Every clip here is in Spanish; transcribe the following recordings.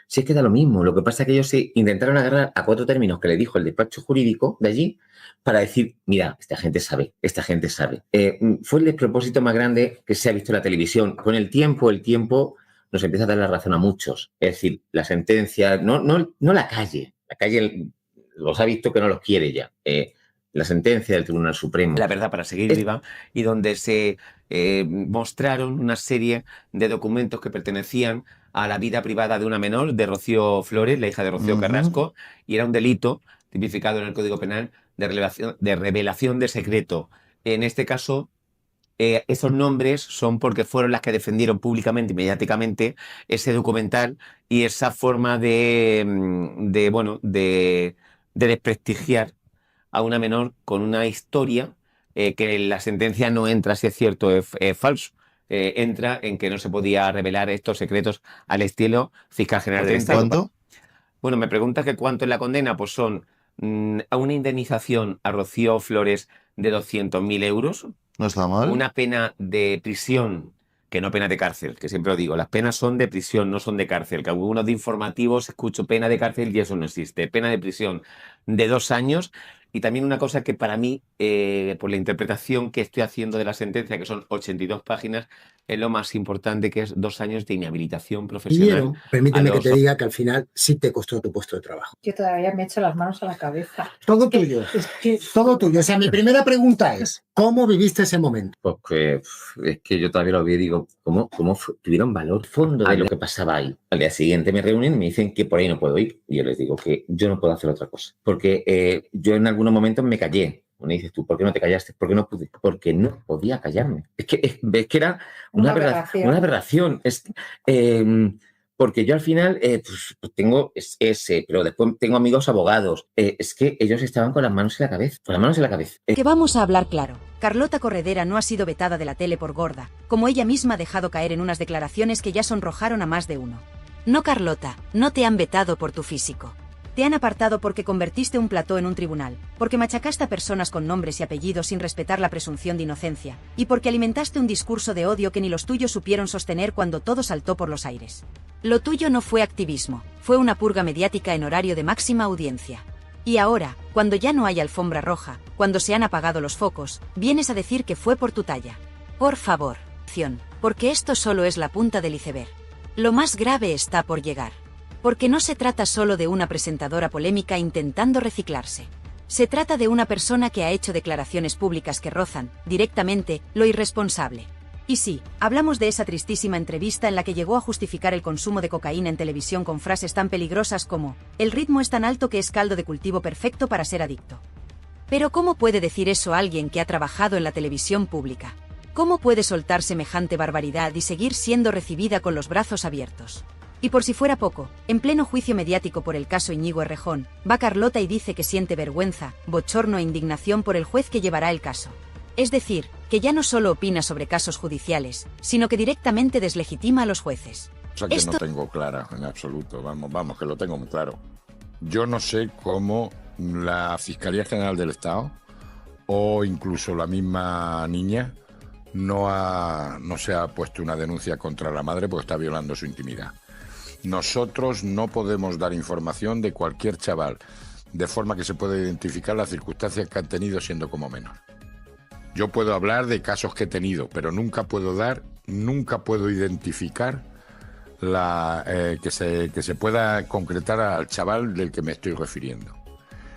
Si es que da lo mismo, lo que pasa es que ellos se intentaron agarrar a 4 términos que le dijo el despacho jurídico de allí para decir, mira, esta gente sabe. Fue el despropósito más grande que se ha visto en la televisión. Con el tiempo nos empieza a dar la razón a muchos. Es decir, la sentencia, no la calle los ha visto que no los quiere ya. La sentencia del Tribunal Supremo. La verdad para seguir viva, y donde se mostraron una serie de documentos que pertenecían a la vida privada de una menor, de Rocío Flores, la hija de Rocío Carrasco, y era un delito tipificado en el Código Penal de revelación de secreto. En este caso, esos nombres son porque fueron las que defendieron públicamente y mediáticamente ese documental y esa forma de desprestigiar a una menor con una historia que en la sentencia no entra si es cierto o es falso. Entra en que no se podía revelar estos secretos al estilo fiscal general del Estado. ¿Cuánto? Bueno, me preguntas que cuánto es la condena, pues son a una indemnización a Rocío Flores de 200.000 euros. No está mal. Una pena de prisión, que no pena de cárcel, que siempre lo digo, las penas son de prisión, no son de cárcel, que algunos de informativos escucho pena de cárcel y eso no existe. Pena de prisión de 2 años. Y también una cosa que para mí, por la interpretación que estoy haciendo de la sentencia, que son 82 páginas, es lo más importante, que es 2 años de inhabilitación profesional. Permíteme que te diga que al final sí te costó tu puesto de trabajo. Yo todavía me echo las manos a la cabeza. Todo tuyo. Todo tuyo. O sea, mi primera pregunta es, ¿cómo viviste ese momento? Porque es que yo todavía lo vi y digo, ¿cómo tuvieron valor fondo de lo que pasaba ahí? Al día siguiente me reúnen y me dicen que por ahí no puedo ir. Y yo les digo que yo no puedo hacer otra cosa. Porque yo en algunos momentos me callé. Me dices tú, ¿por qué no te callaste? ¿Por qué no pude? Porque no podía callarme. Es que era una aberración. Porque yo al final pues tengo ese, pero después tengo amigos abogados. Es que ellos estaban con las manos en la cabeza. Que vamos a hablar claro. Carlota Corredera no ha sido vetada de la tele por gorda, como ella misma ha dejado caer en unas declaraciones que ya sonrojaron a más de uno. No, Carlota, no te han vetado por tu físico. Te han apartado porque convertiste un plató en un tribunal, porque machacaste a personas con nombres y apellidos sin respetar la presunción de inocencia, y porque alimentaste un discurso de odio que ni los tuyos supieron sostener cuando todo saltó por los aires. Lo tuyo no fue activismo, fue una purga mediática en horario de máxima audiencia. Y ahora, cuando ya no hay alfombra roja, cuando se han apagado los focos, vienes a decir que fue por tu talla. Por favor, porque esto solo es la punta del iceberg. Lo más grave está por llegar. Porque no se trata solo de una presentadora polémica intentando reciclarse. Se trata de una persona que ha hecho declaraciones públicas que rozan, directamente, lo irresponsable. Y sí, hablamos de esa tristísima entrevista en la que llegó a justificar el consumo de cocaína en televisión con frases tan peligrosas como, el ritmo es tan alto que es caldo de cultivo perfecto para ser adicto. Pero ¿cómo puede decir eso alguien que ha trabajado en la televisión pública? ¿Cómo puede soltar semejante barbaridad y seguir siendo recibida con los brazos abiertos? Y por si fuera poco, en pleno juicio mediático por el caso Íñigo Errejón, va Carlota y dice que siente vergüenza, bochorno e indignación por el juez que llevará el caso. Es decir, que ya no solo opina sobre casos judiciales, sino que directamente deslegitima a los jueces. Cosa que no tengo clara en absoluto, vamos, que lo tengo muy claro. Yo no sé cómo la Fiscalía General del Estado o incluso la misma niña no se ha puesto una denuncia contra la madre porque está violando su intimidad. Nosotros no podemos dar información de cualquier chaval, de forma que se pueda identificar las circunstancias que han tenido siendo como menor. Yo puedo hablar de casos que he tenido, pero nunca puedo identificar que se pueda concretar al chaval del que me estoy refiriendo.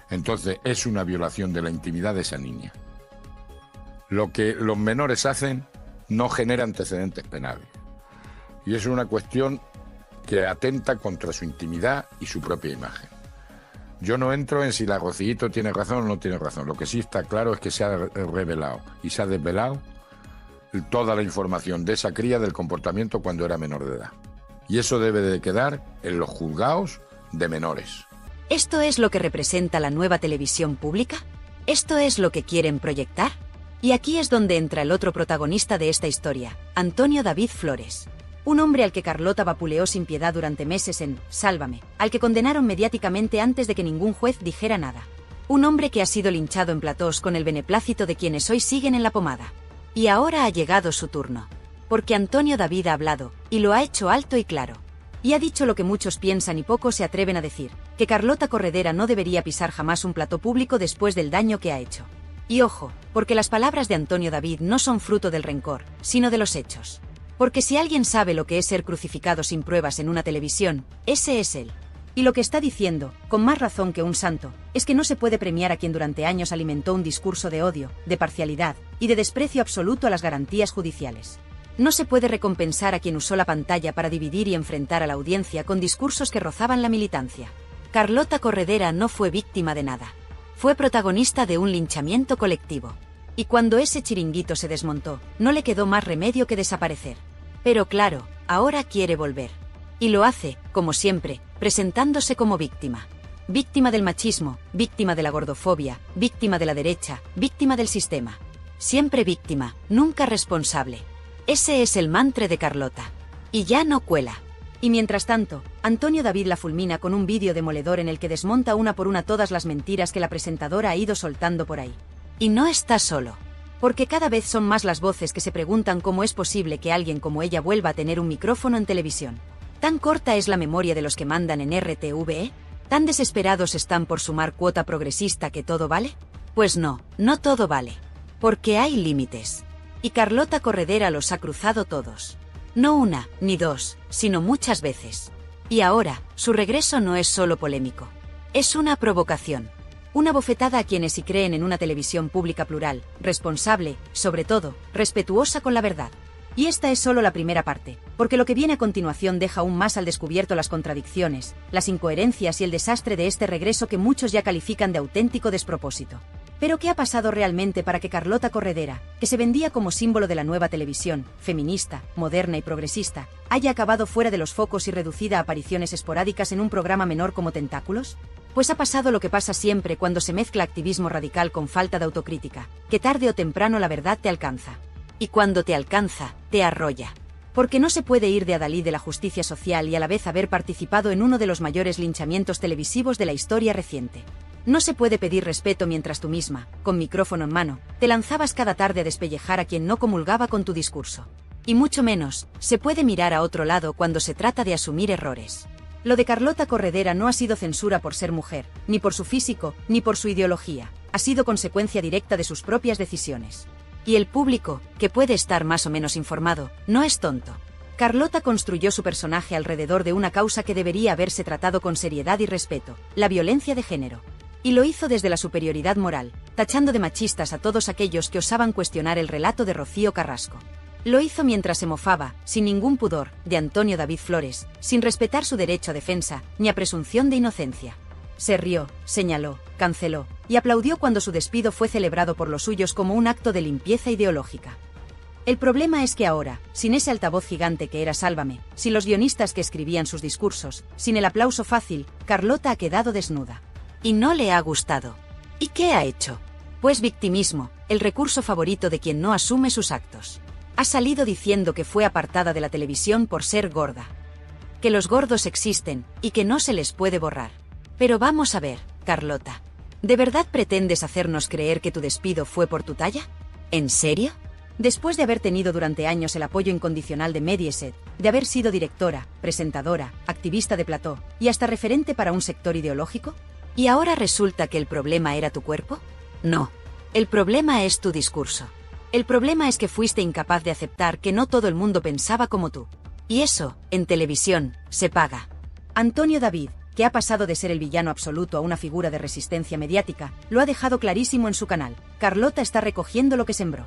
Entonces, es una violación de la intimidad de esa niña. Lo que los menores hacen no genera antecedentes penales. Y es una cuestión que atenta contra su intimidad y su propia imagen. Yo no entro en si la Rocíito tiene razón o no tiene razón. Lo que sí está claro es que se ha revelado y se ha desvelado toda la información de esa cría del comportamiento cuando era menor de edad. Y eso debe de quedar en los juzgados de menores. ¿Esto es lo que representa la nueva televisión pública? ¿Esto es lo que quieren proyectar? Y aquí es donde entra el otro protagonista de esta historia, Antonio David Flores. Un hombre al que Carlota vapuleó sin piedad durante meses en Sálvame, al que condenaron mediáticamente antes de que ningún juez dijera nada. Un hombre que ha sido linchado en platós con el beneplácito de quienes hoy siguen en la pomada. Y ahora ha llegado su turno. Porque Antonio David ha hablado, y lo ha hecho alto y claro. Y ha dicho lo que muchos piensan y pocos se atreven a decir, que Carlota Corredera no debería pisar jamás un plató público después del daño que ha hecho. Y ojo, porque las palabras de Antonio David no son fruto del rencor, sino de los hechos. Porque si alguien sabe lo que es ser crucificado sin pruebas en una televisión, ese es él. Y lo que está diciendo, con más razón que un santo, es que no se puede premiar a quien durante años alimentó un discurso de odio, de parcialidad y de desprecio absoluto a las garantías judiciales. No se puede recompensar a quien usó la pantalla para dividir y enfrentar a la audiencia con discursos que rozaban la militancia. Carlota Corredera no fue víctima de nada. Fue protagonista de un linchamiento colectivo. Y cuando ese chiringuito se desmontó, no le quedó más remedio que desaparecer. Pero claro, ahora quiere volver. Y lo hace, como siempre, presentándose como víctima. Víctima del machismo, víctima de la gordofobia, víctima de la derecha, víctima del sistema. Siempre víctima, nunca responsable. Ese es el mantra de Carlota. Y ya no cuela. Y mientras tanto, Antonio David la fulmina con un vídeo demoledor en el que desmonta una por una todas las mentiras que la presentadora ha ido soltando por ahí. Y no está solo. Porque cada vez son más las voces que se preguntan cómo es posible que alguien como ella vuelva a tener un micrófono en televisión. ¿Tan corta es la memoria de los que mandan en RTVE? ¿Tan desesperados están por sumar cuota progresista que todo vale? Pues no, no todo vale. Porque hay límites. Y Carlota Corredera los ha cruzado todos. No una, ni dos, sino muchas veces. Y ahora, su regreso no es solo polémico. Es una provocación. Una bofetada a quienes sí creen en una televisión pública plural, responsable, sobre todo, respetuosa con la verdad. Y esta es solo la primera parte, porque lo que viene a continuación deja aún más al descubierto las contradicciones, las incoherencias y el desastre de este regreso que muchos ya califican de auténtico despropósito. Pero ¿qué ha pasado realmente para que Carlota Corredera, que se vendía como símbolo de la nueva televisión, feminista, moderna y progresista, haya acabado fuera de los focos y reducida a apariciones esporádicas en un programa menor como Tentáculos? Pues ha pasado lo que pasa siempre cuando se mezcla activismo radical con falta de autocrítica, que tarde o temprano la verdad te alcanza. Y cuando te alcanza, te arrolla. Porque no se puede ir de adalid de la justicia social y a la vez haber participado en uno de los mayores linchamientos televisivos de la historia reciente. No se puede pedir respeto mientras tú misma, con micrófono en mano, te lanzabas cada tarde a despellejar a quien no comulgaba con tu discurso. Y mucho menos, se puede mirar a otro lado cuando se trata de asumir errores. Lo de Carlota Corredera no ha sido censura por ser mujer, ni por su físico, ni por su ideología. Ha sido consecuencia directa de sus propias decisiones. Y el público, que puede estar más o menos informado, no es tonto. Carlota construyó su personaje alrededor de una causa que debería haberse tratado con seriedad y respeto, la violencia de género. Y lo hizo desde la superioridad moral, tachando de machistas a todos aquellos que osaban cuestionar el relato de Rocío Carrasco. Lo hizo mientras se mofaba, sin ningún pudor, de Antonio David Flores, sin respetar su derecho a defensa, ni a presunción de inocencia. Se rió, señaló, canceló, y aplaudió cuando su despido fue celebrado por los suyos como un acto de limpieza ideológica. El problema es que ahora, sin ese altavoz gigante que era Sálvame, sin los guionistas que escribían sus discursos, sin el aplauso fácil, Carlota ha quedado desnuda. Y no le ha gustado. ¿Y qué ha hecho? Pues victimismo, el recurso favorito de quien no asume sus actos. Ha salido diciendo que fue apartada de la televisión por ser gorda. Que los gordos existen, y que no se les puede borrar. Pero vamos a ver, Carlota. ¿De verdad pretendes hacernos creer que tu despido fue por tu talla? ¿En serio? Después de haber tenido durante años el apoyo incondicional de Mediaset, de haber sido directora, presentadora, activista de plató, y hasta referente para un sector ideológico, ¿y ahora resulta que el problema era tu cuerpo? No. El problema es tu discurso. El problema es que fuiste incapaz de aceptar que no todo el mundo pensaba como tú. Y eso, en televisión, se paga. Antonio David, que ha pasado de ser el villano absoluto a una figura de resistencia mediática, lo ha dejado clarísimo en su canal. Carlota está recogiendo lo que sembró.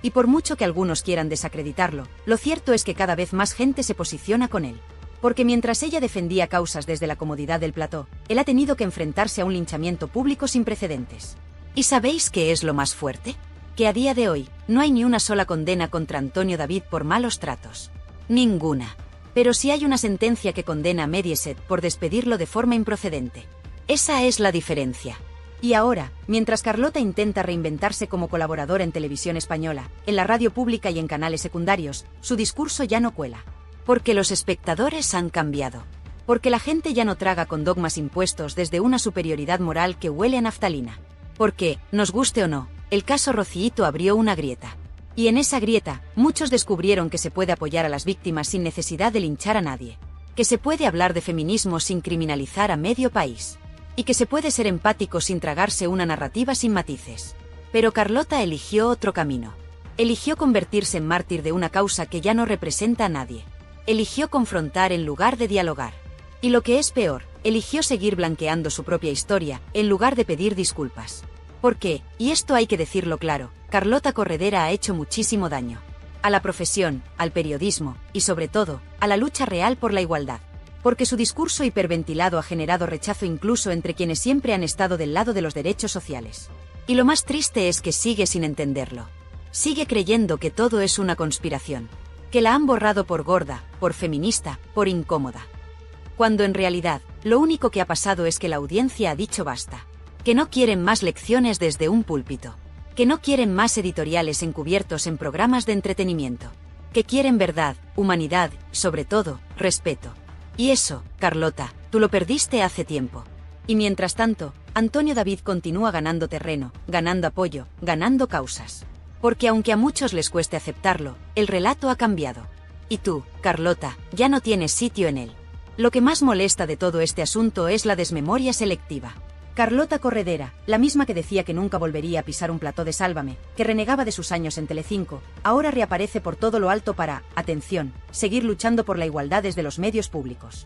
Y por mucho que algunos quieran desacreditarlo, lo cierto es que cada vez más gente se posiciona con él. Porque mientras ella defendía causas desde la comodidad del plató, él ha tenido que enfrentarse a un linchamiento público sin precedentes. ¿Y sabéis qué es lo más fuerte? Que a día de hoy, no hay ni una sola condena contra Antonio David por malos tratos. Ninguna. Pero sí hay una sentencia que condena a Mediaset por despedirlo de forma improcedente. Esa es la diferencia. Y ahora, mientras Carlota intenta reinventarse como colaboradora en televisión española, en la radio pública y en canales secundarios, su discurso ya no cuela. Porque los espectadores han cambiado. Porque la gente ya no traga con dogmas impuestos desde una superioridad moral que huele a naftalina. Porque, nos guste o no, el caso Rocíito abrió una grieta. Y en esa grieta, muchos descubrieron que se puede apoyar a las víctimas sin necesidad de linchar a nadie. que se puede hablar de feminismo sin criminalizar a medio país, y que se puede ser empático sin tragarse una narrativa sin matices. Pero Carlota eligió otro camino. Eligió convertirse en mártir de una causa que ya no representa a nadie. Eligió confrontar en lugar de dialogar. Y lo que es peor, eligió seguir blanqueando su propia historia, en lugar de pedir disculpas. Porque, y esto hay que decirlo claro, Carlota Corredera ha hecho muchísimo daño. A la profesión, al periodismo, y sobre todo, a la lucha real por la igualdad. Porque su discurso hiperventilado ha generado rechazo incluso entre quienes siempre han estado del lado de los derechos sociales. Y lo más triste es que sigue sin entenderlo. Sigue creyendo que todo es una conspiración. Que la han borrado por gorda, por feminista, por incómoda. Cuando en realidad, lo único que ha pasado es que la audiencia ha dicho basta. Que no quieren más lecciones desde un púlpito. Que no quieren más editoriales encubiertos en programas de entretenimiento. Que quieren verdad, humanidad, sobre todo, respeto. Y eso, Carlota, tú lo perdiste hace tiempo. Y mientras tanto, Antonio David continúa ganando terreno, ganando apoyo, ganando causas. Porque aunque a muchos les cueste aceptarlo, el relato ha cambiado. Y tú, Carlota, ya no tienes sitio en él. Lo que más molesta de todo este asunto es la desmemoria selectiva. Carlota Corredera, la misma que decía que nunca volvería a pisar un plató de Sálvame, que renegaba de sus años en Telecinco, ahora reaparece por todo lo alto para, atención, seguir luchando por la igualdad desde los medios públicos.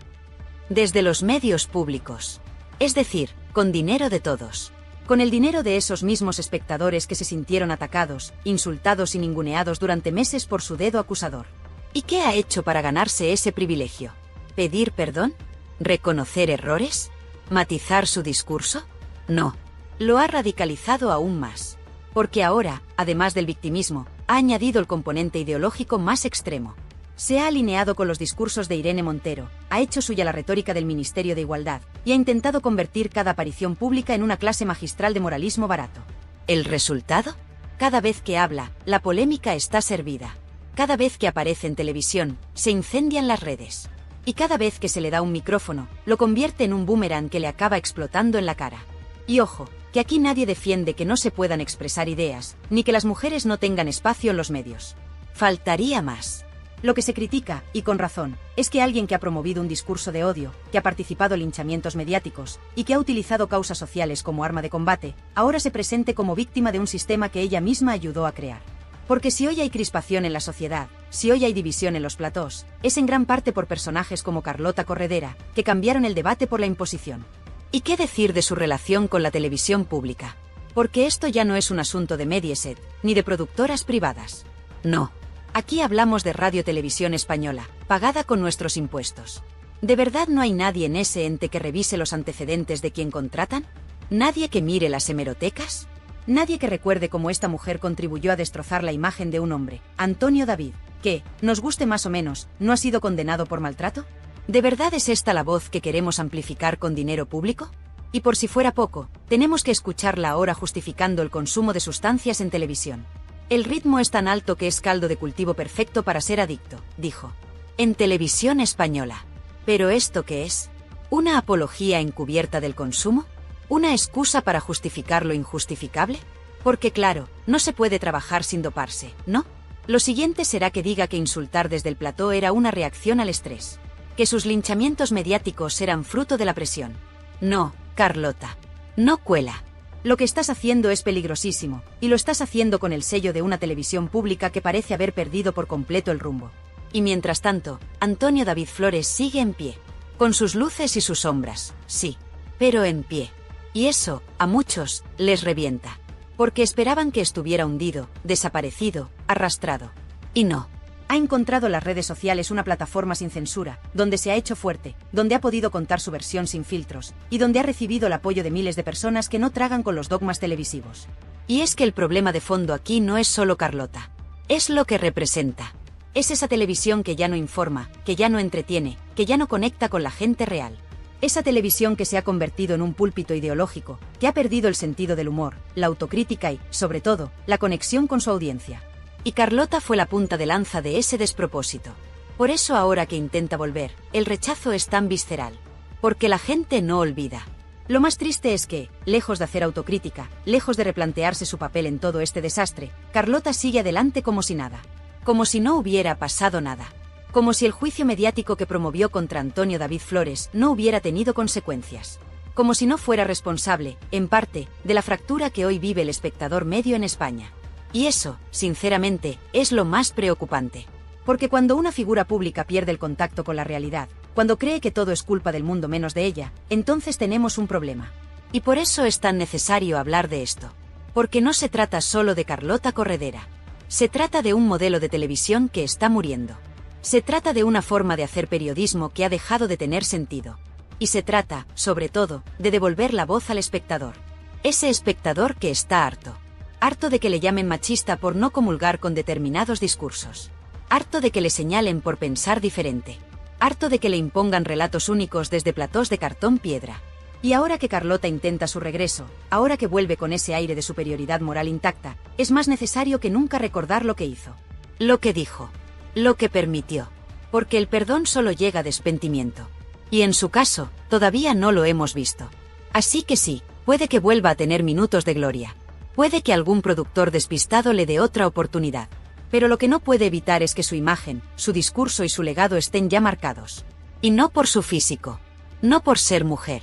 Desde los medios públicos. Es decir, con dinero de todos. Con el dinero de esos mismos espectadores que se sintieron atacados, insultados y ninguneados durante meses por su dedo acusador. ¿Y qué ha hecho para ganarse ese privilegio? ¿Pedir perdón? ¿Reconocer errores? ¿Matizar su discurso? No. Lo ha radicalizado aún más. Porque ahora, además del victimismo, ha añadido el componente ideológico más extremo. Se ha alineado con los discursos de Irene Montero, ha hecho suya la retórica del Ministerio de Igualdad y ha intentado convertir cada aparición pública en una clase magistral de moralismo barato. ¿El resultado? Cada vez que habla, la polémica está servida. Cada vez que aparece en televisión, se incendian las redes. Y cada vez que se le da un micrófono, lo convierte en un boomerang que le acaba explotando en la cara. Y ojo, que aquí nadie defiende que no se puedan expresar ideas, ni que las mujeres no tengan espacio en los medios. Faltaría más. Lo que se critica, y con razón, es que alguien que ha promovido un discurso de odio, que ha participado en linchamientos mediáticos, y que ha utilizado causas sociales como arma de combate, ahora se presente como víctima de un sistema que ella misma ayudó a crear. Porque si hoy hay crispación en la sociedad, si hoy hay división en los platós, es en gran parte por personajes como Carlota Corredera, que cambiaron el debate por la imposición. ¿Y qué decir de su relación con la televisión pública? Porque esto ya no es un asunto de Mediaset, ni de productoras privadas. No. Aquí hablamos de Radio Televisión Española, pagada con nuestros impuestos. ¿De verdad no hay nadie en ese ente que revise los antecedentes de quien contratan? ¿Nadie que mire las hemerotecas? ¿Nadie que recuerde cómo esta mujer contribuyó a destrozar la imagen de un hombre, Antonio David, que, nos guste más o menos, no ha sido condenado por maltrato? ¿De verdad es esta la voz que queremos amplificar con dinero público? Y por si fuera poco, tenemos que escucharla ahora justificando el consumo de sustancias en televisión. El ritmo es tan alto que es caldo de cultivo perfecto para ser adicto, dijo. En Televisión Española. ¿Pero esto qué es? ¿Una apología encubierta del consumo? ¿Una excusa para justificar lo injustificable? Porque claro, no se puede trabajar sin doparse, ¿no? Lo siguiente será que diga que insultar desde el plató era una reacción al estrés. Que sus linchamientos mediáticos eran fruto de la presión. No, Carlota. No cuela. Lo que estás haciendo es peligrosísimo, y lo estás haciendo con el sello de una televisión pública que parece haber perdido por completo el rumbo. Y mientras tanto, Antonio David Flores sigue en pie. Con sus luces y sus sombras, sí, pero en pie. Y eso, a muchos, les revienta. Porque esperaban que estuviera hundido, desaparecido, arrastrado. Y no. Ha encontrado en las redes sociales una plataforma sin censura, donde se ha hecho fuerte, donde ha podido contar su versión sin filtros, y donde ha recibido el apoyo de miles de personas que no tragan con los dogmas televisivos. Y es que el problema de fondo aquí no es solo Carlota. Es lo que representa. Es esa televisión que ya no informa, que ya no entretiene, que ya no conecta con la gente real. Esa televisión que se ha convertido en un púlpito ideológico, que ha perdido el sentido del humor, la autocrítica y, sobre todo, la conexión con su audiencia. Y Carlota fue la punta de lanza de ese despropósito. Por eso ahora que intenta volver, el rechazo es tan visceral. Porque la gente no olvida. Lo más triste es que, lejos de hacer autocrítica, lejos de replantearse su papel en todo este desastre, Carlota sigue adelante como si nada. Como si no hubiera pasado nada. Como si el juicio mediático que promovió contra Antonio David Flores no hubiera tenido consecuencias. Como si no fuera responsable, en parte, de la fractura que hoy vive el espectador medio en España. Y eso, sinceramente, es lo más preocupante. Porque cuando una figura pública pierde el contacto con la realidad, cuando cree que todo es culpa del mundo menos de ella, entonces tenemos un problema. Y por eso es tan necesario hablar de esto. Porque no se trata solo de Carlota Corredera. Se trata de un modelo de televisión que está muriendo. Se trata de una forma de hacer periodismo que ha dejado de tener sentido. Y se trata, sobre todo, de devolver la voz al espectador. Ese espectador que está harto. Harto de que le llamen machista por no comulgar con determinados discursos. Harto de que le señalen por pensar diferente. Harto de que le impongan relatos únicos desde platós de cartón piedra. Y ahora que Carlota intenta su regreso, ahora que vuelve con ese aire de superioridad moral intacta, es más necesario que nunca recordar lo que hizo. Lo que dijo. Lo que permitió. Porque el perdón solo llega a despentimiento. Y en su caso, todavía no lo hemos visto. Así que sí, puede que vuelva a tener minutos de gloria. Puede que algún productor despistado le dé otra oportunidad. Pero lo que no puede evitar es que su imagen, su discurso y su legado estén ya marcados. Y no por su físico. No por ser mujer.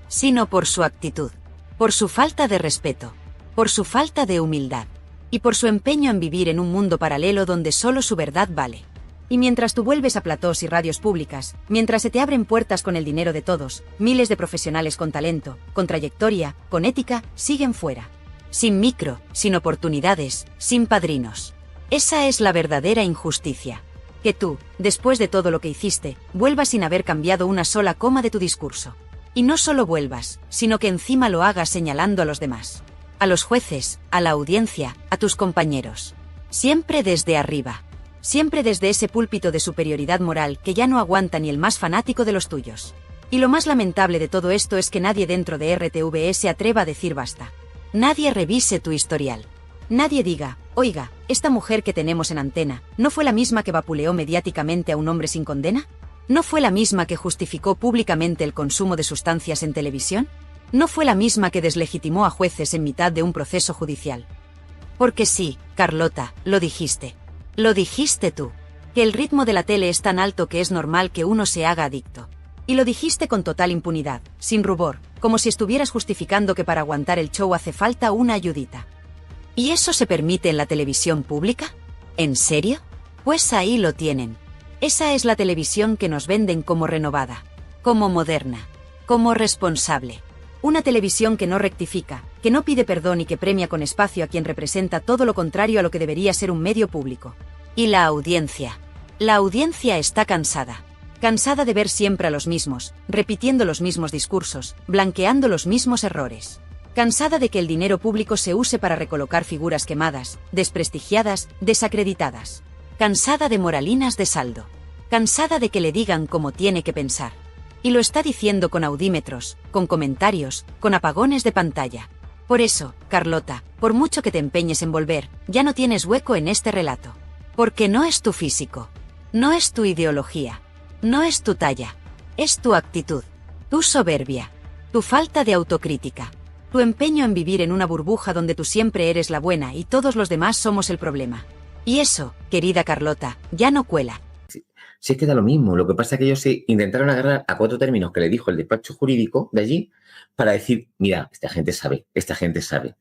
Sino por su actitud. Por su falta de respeto. Por su falta de humildad. Y por su empeño en vivir en un mundo paralelo donde solo su verdad vale. Y mientras tú vuelves a platós y radios públicas, mientras se te abren puertas con el dinero de todos, miles de profesionales con talento, con trayectoria, con ética, siguen fuera. Sin micro, sin oportunidades, sin padrinos. Esa es la verdadera injusticia. Que tú, después de todo lo que hiciste, vuelvas sin haber cambiado una sola coma de tu discurso. Y no solo vuelvas, sino que encima lo hagas señalando a los demás. A los jueces, a la audiencia, a tus compañeros. Siempre desde arriba. Siempre desde ese púlpito de superioridad moral que ya no aguanta ni el más fanático de los tuyos. Y lo más lamentable de todo esto es que nadie dentro de RTV se atreva a decir basta. Nadie revise tu historial. Nadie diga, oiga, esta mujer que tenemos en antena, ¿no fue la misma que vapuleó mediáticamente a un hombre sin condena? ¿No fue la misma que justificó públicamente el consumo de sustancias en televisión? ¿No fue la misma que deslegitimó a jueces en mitad de un proceso judicial? Porque sí, Carlota, lo dijiste. Lo dijiste tú. Que el ritmo de la tele es tan alto que es normal que uno se haga adicto. Y lo dijiste con total impunidad, sin rubor, como si estuvieras justificando que para aguantar el show hace falta una ayudita. ¿Y eso se permite en la televisión pública? ¿En serio? Pues ahí lo tienen. Esa es la televisión que nos venden como renovada, como moderna, como responsable. Una televisión que no rectifica, que no pide perdón y que premia con espacio a quien representa todo lo contrario a lo que debería ser un medio público. Y la audiencia. La audiencia está cansada. Cansada de ver siempre a los mismos, repitiendo los mismos discursos, blanqueando los mismos errores. Cansada de que el dinero público se use para recolocar figuras quemadas, desprestigiadas, desacreditadas. Cansada de moralinas de saldo. Cansada de que le digan cómo tiene que pensar. Y lo está diciendo con audímetros, con comentarios, con apagones de pantalla. Por eso, Carlota, por mucho que te empeñes en volver, ya no tienes hueco en este relato. Porque no es tu físico. No es tu ideología. No es tu talla. Es tu actitud. Tu soberbia. Tu falta de autocrítica. Tu empeño en vivir en una burbuja donde tú siempre eres la buena y todos los demás somos el problema. Y eso, querida Carlota, ya no cuela. Si es que da lo mismo. Lo que pasa es que ellos se intentaron agarrar a 4 términos que le dijo el despacho jurídico de allí para decir, mira, esta gente sabe, esta gente sabe.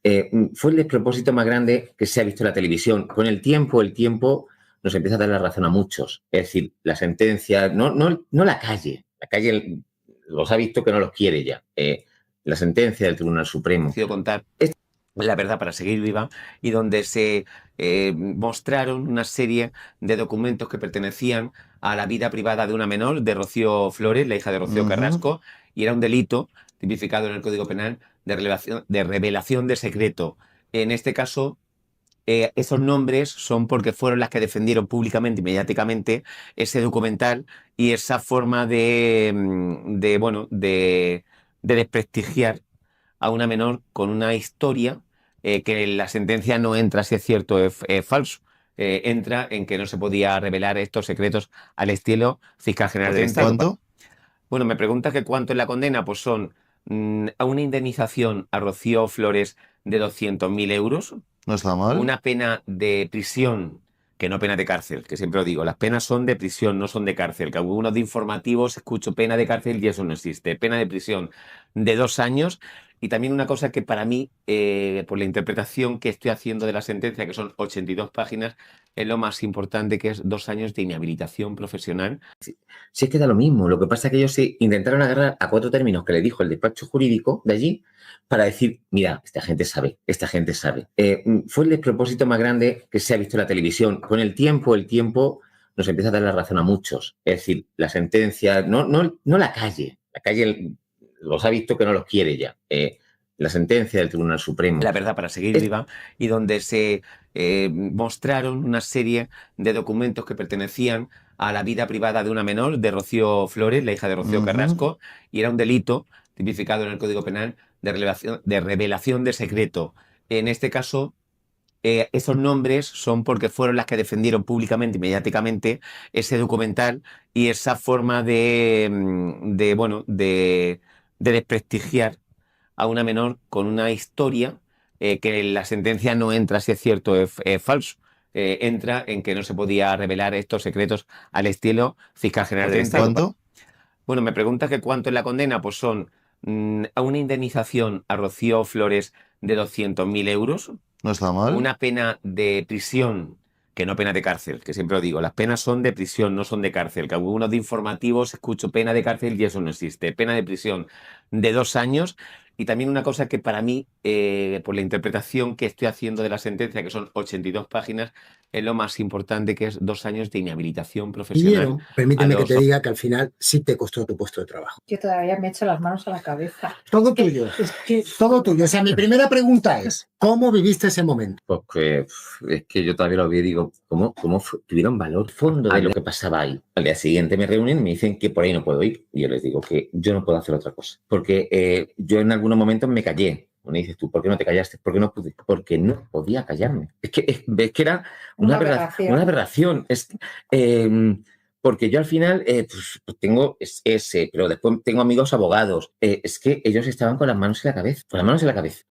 Fue el despropósito más grande que se ha visto en la televisión. Con el tiempo nos empieza a dar la razón a muchos. Es decir, la sentencia, no la calle los ha visto que no los quiere ya. La sentencia del Tribunal Supremo. Quiero contar la verdad para seguir viva, y donde se mostraron una serie de documentos que pertenecían a la vida privada de una menor, de Rocío Flores, la hija de Rocío Carrasco, y era un delito tipificado en el Código Penal de revelación de secreto. En este caso, esos nombres son porque fueron las que defendieron públicamente y mediáticamente ese documental y esa forma de desprestigiar a una menor con una historia que la sentencia no entra si es cierto o es falso. Entra en que no se podía revelar estos secretos al estilo fiscal general del Estado. ¿Cuánto? Bueno, me preguntas que cuánto es la condena. Pues son una indemnización a Rocío Flores de 200.000 euros. No está mal. Una pena de prisión que no pena de cárcel, que siempre lo digo, las penas son de prisión, no son de cárcel, que algunos de informativos escucho pena de cárcel y eso no existe, pena de prisión de 2 años. Y también una cosa que para mí, por la interpretación que estoy haciendo de la sentencia, que son 82 páginas, es lo más importante, que es 2 años de inhabilitación profesional. Si es que da lo mismo, lo que pasa es que ellos se intentaron agarrar a 4 términos que le dijo el despacho jurídico de allí para decir, mira, esta gente sabe, esta gente sabe. Fue el despropósito más grande que se ha visto en la televisión. Con el tiempo nos empieza a dar la razón a muchos. Es decir, la sentencia, no la calle los ha visto que no los quiere ya. La sentencia del Tribunal Supremo. La verdad para seguir viva, y donde se mostraron una serie de documentos que pertenecían a la vida privada de una menor, de Rocío Flores, la hija de Rocío Carrasco, y era un delito tipificado en el Código Penal de revelación de secreto. En este caso, esos nombres son porque fueron las que defendieron públicamente y mediáticamente ese documental y esa forma de desprestigiar a una menor con una historia que en la sentencia no entra si es cierto o es falso. Entra en que no se podía revelar estos secretos al estilo fiscal general del Estado. ¿Cuánto? Bueno, me preguntas que cuánto es la condena, pues son a una indemnización a Rocío Flores de 200.000 euros, No está mal. una pena de prisión, que no pena de cárcel, que siempre lo digo, las penas son de prisión, no son de cárcel, que algunos de informativos escucho pena de cárcel y eso no existe, pena de prisión de 2 años. Y también una cosa que para mí, por la interpretación que estoy haciendo de la sentencia, que son 82 páginas, es lo más importante, que es 2 años de inhabilitación profesional. Permíteme que te diga que al final sí te costó tu puesto de trabajo. Yo todavía me echo las manos a la cabeza. Todo tuyo, todo tuyo. O sea, mi primera pregunta es, ¿cómo viviste ese momento? Porque es que yo todavía lo vi y digo, ¿cómo tuvieron valor fondo de lo que pasaba ahí? Al día siguiente me reúnen y me dicen que por ahí no puedo ir. Y yo les digo que yo no puedo hacer otra cosa. Porque yo en algunos momentos me callé. Me dices tú, ¿por qué no te callaste? ¿Por qué no pude? Porque no podía callarme. Es que era una aberración. Porque yo al final pues tengo ese, pero después tengo amigos abogados. Es que ellos estaban con las manos en la cabeza. Con las manos en la cabeza.